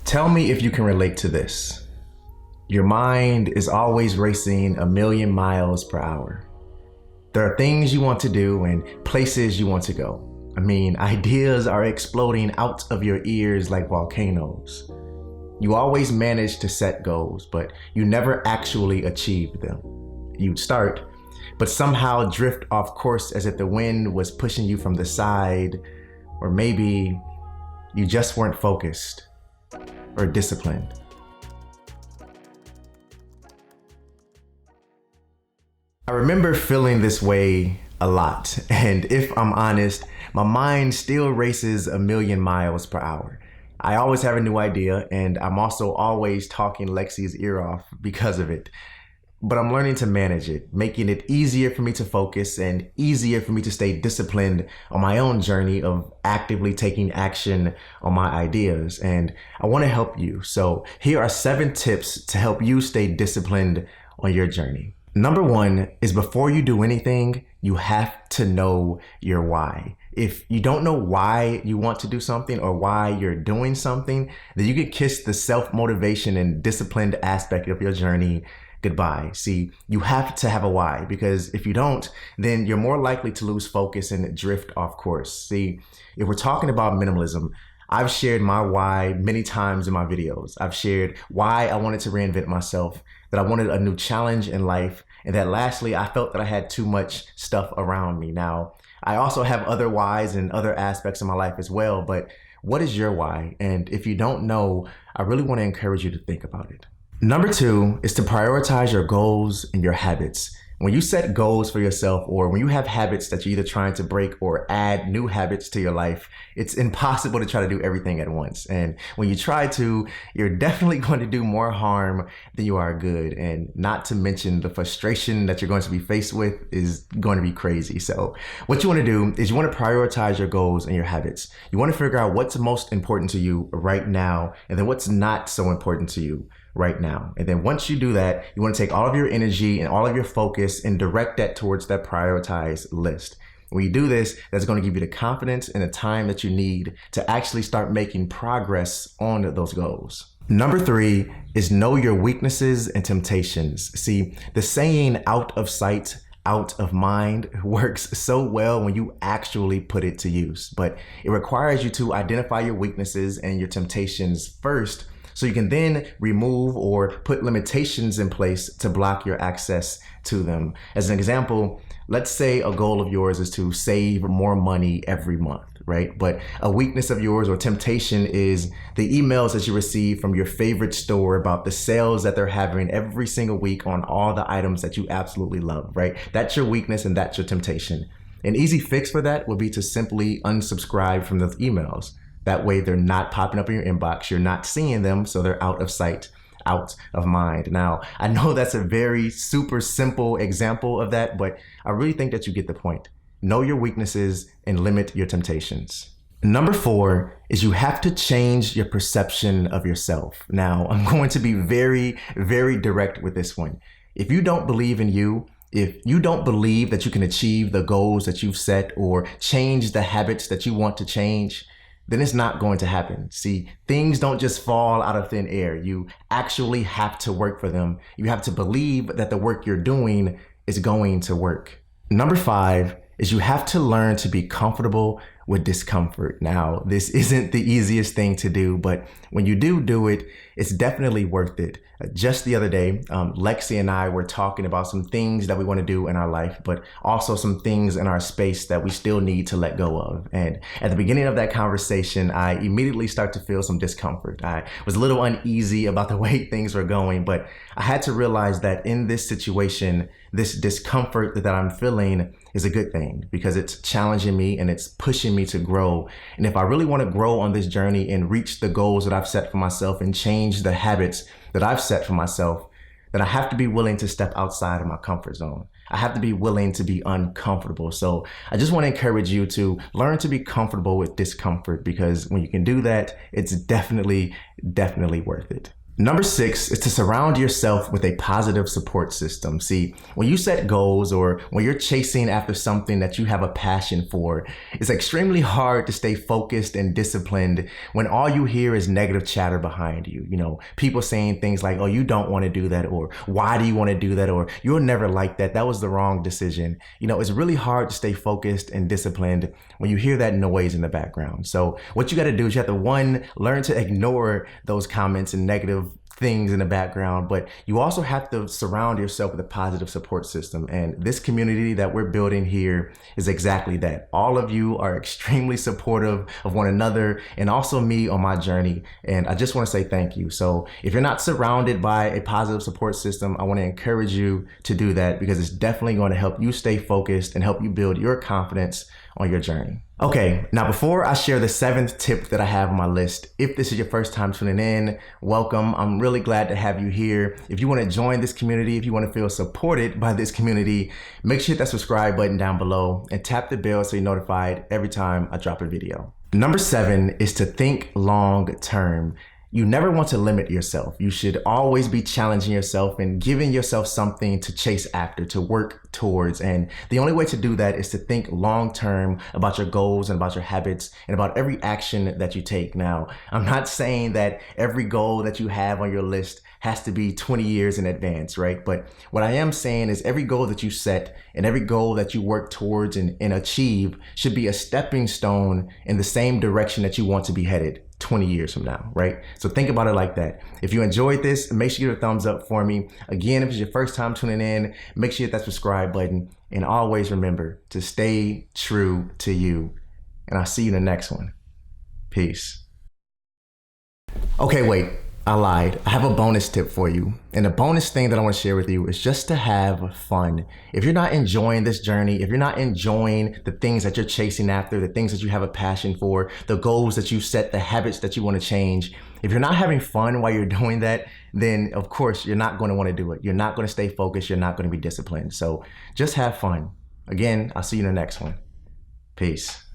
Tell me if you can relate to this. Your mind is always racing 1,000,000 miles per hour. There are things you want to do and places you want to go. I mean, ideas are exploding out of your ears like volcanoes. You always manage to set goals, but you never actually achieve them. You'd start, but somehow drift off course as if the wind was pushing you from the side, or maybe you just weren't focused or disciplined. I remember feeling this way a lot, and if I'm honest, my mind still races 1,000,000 miles per hour. I always have a new idea, and I'm also always talking Lexi's ear off because of it. But I'm learning to manage it, making it easier for me to focus and easier for me to stay disciplined on my own journey of actively taking action on my ideas. And I want to help you. So here are 7 tips to help you stay disciplined on your journey. Number 1 is before you do anything, you have to know your why. If you don't know why you want to do something or why you're doing something, then you can kiss the self-motivation and disciplined aspect of your journey goodbye. See, you have to have a why, because if you don't, then you're more likely to lose focus and drift off course. See, if we're talking about minimalism, I've shared my why many times in my videos. I've shared why I wanted to reinvent myself, that I wanted a new challenge in life, and that lastly, I felt that I had too much stuff around me. Now, I also have other whys and other aspects of my life as well, but what is your why? And if you don't know, I really want to encourage you to think about it. Number 2 is to prioritize your goals and your habits. When you set goals for yourself, or when you have habits that you're either trying to break or add new habits to your life, it's impossible to try to do everything at once. And when you try to, you're definitely going to do more harm than you are good. And not to mention the frustration that you're going to be faced with is going to be crazy. So what you want to do is you want to prioritize your goals and your habits. You want to figure out what's most important to you right now, and then what's not so important to you right now. And then once you do that, you want to take all of your energy and all of your focus and direct that towards that prioritized list. When you do this, that's going to give you the confidence and the time that you need to actually start making progress on those goals. Number 3 is know your weaknesses and temptations. See, the saying out of sight, out of mind works so well when you actually put it to use, but it requires you to identify your weaknesses and your temptations first, so you can then remove or put limitations in place to block your access to them. As an example, let's say a goal of yours is to save more money every month, right? But a weakness of yours or temptation is the emails that you receive from your favorite store about the sales that they're having every single week on all the items that you absolutely love, right? That's your weakness and that's your temptation. An easy fix for that would be to simply unsubscribe from those emails. That way they're not popping up in your inbox. You're not seeing them, so they're out of sight, out of mind. Now, I know that's a very super simple example of that, but I really think that you get the point. Know your weaknesses and limit your temptations. Number 4 is you have to change your perception of yourself. Now, I'm going to be very, very direct with this one. If you don't believe in you, if you don't believe that you can achieve the goals that you've set or change the habits that you want to change, then it's not going to happen. See, things don't just fall out of thin air. You actually have to work for them. You have to believe that the work you're doing is going to work. Number 5 is you have to learn to be comfortable with discomfort. Now, this isn't the easiest thing to do, but when you do it, it's definitely worth it. Just the other day, Lexi and I were talking about some things that we want to do in our life, but also some things in our space that we still need to let go of. And at the beginning of that conversation, I immediately start to feel some discomfort. I was a little uneasy about the way things were going, but I had to realize that in this situation, this discomfort that I'm feeling is a good thing because it's challenging me and it's pushing me to grow. And if I really want to grow on this journey and reach the goals that I've set for myself and change the habits that I've set for myself, then I have to be willing to step outside of my comfort zone. I have to be willing to be uncomfortable. So I just want to encourage you to learn to be comfortable with discomfort, because when you can do that, it's definitely worth it. Number 6 is to surround yourself with a positive support system. See, when you set goals or when you're chasing after something that you have a passion for, it's extremely hard to stay focused and disciplined when all you hear is negative chatter behind you. You know, people saying things like, oh, you don't want to do that, or why do you want to do that, or you'll never like that. That was the wrong decision. You know, it's really hard to stay focused and disciplined when you hear that noise in the background. So what you got to do is you have to, one, learn to ignore those comments and negative things in the background, but you also have to surround yourself with a positive support system. And this community that we're building here is exactly that. All of you are extremely supportive of one another and also me on my journey. And I just want to say thank you. So if you're not surrounded by a positive support system, I want to encourage you to do that, because it's definitely going to help you stay focused and help you build your confidence on your journey. Okay, now before I share the 7th tip that I have on my list, if this is your first time tuning in, welcome. I'm really glad to have you here. If you want to join this community, if you want to feel supported by this community, make sure you hit that subscribe button down below and tap the bell so you're notified every time I drop a video. Number 7 is to think long term. You never want to limit yourself. You should always be challenging yourself and giving yourself something to chase after, to work towards. And the only way to do that is to think long term about your goals and about your habits and about every action that you take. Now, I'm not saying that every goal that you have on your list has to be 20 years in advance, right? But what I am saying is every goal that you set and every goal that you work towards and achieve should be a stepping stone in the same direction that you want to be headed 20 years from now, right? So think about it like that. If you enjoyed this, make sure you give a thumbs up for me. Again, if it's your first time tuning in, make sure you hit that subscribe button. And always remember to stay true to you. And I'll see you in the next one. Peace. Okay, wait. I lied. I have a bonus tip for you. And the bonus thing that I want to share with you is just to have fun. If you're not enjoying this journey, if you're not enjoying the things that you're chasing after, the things that you have a passion for, the goals that you set, the habits that you want to change, if you're not having fun while you're doing that, then of course you're not going to want to do it. You're not going to stay focused. You're not going to be disciplined. So just have fun. Again, I'll see you in the next one. Peace.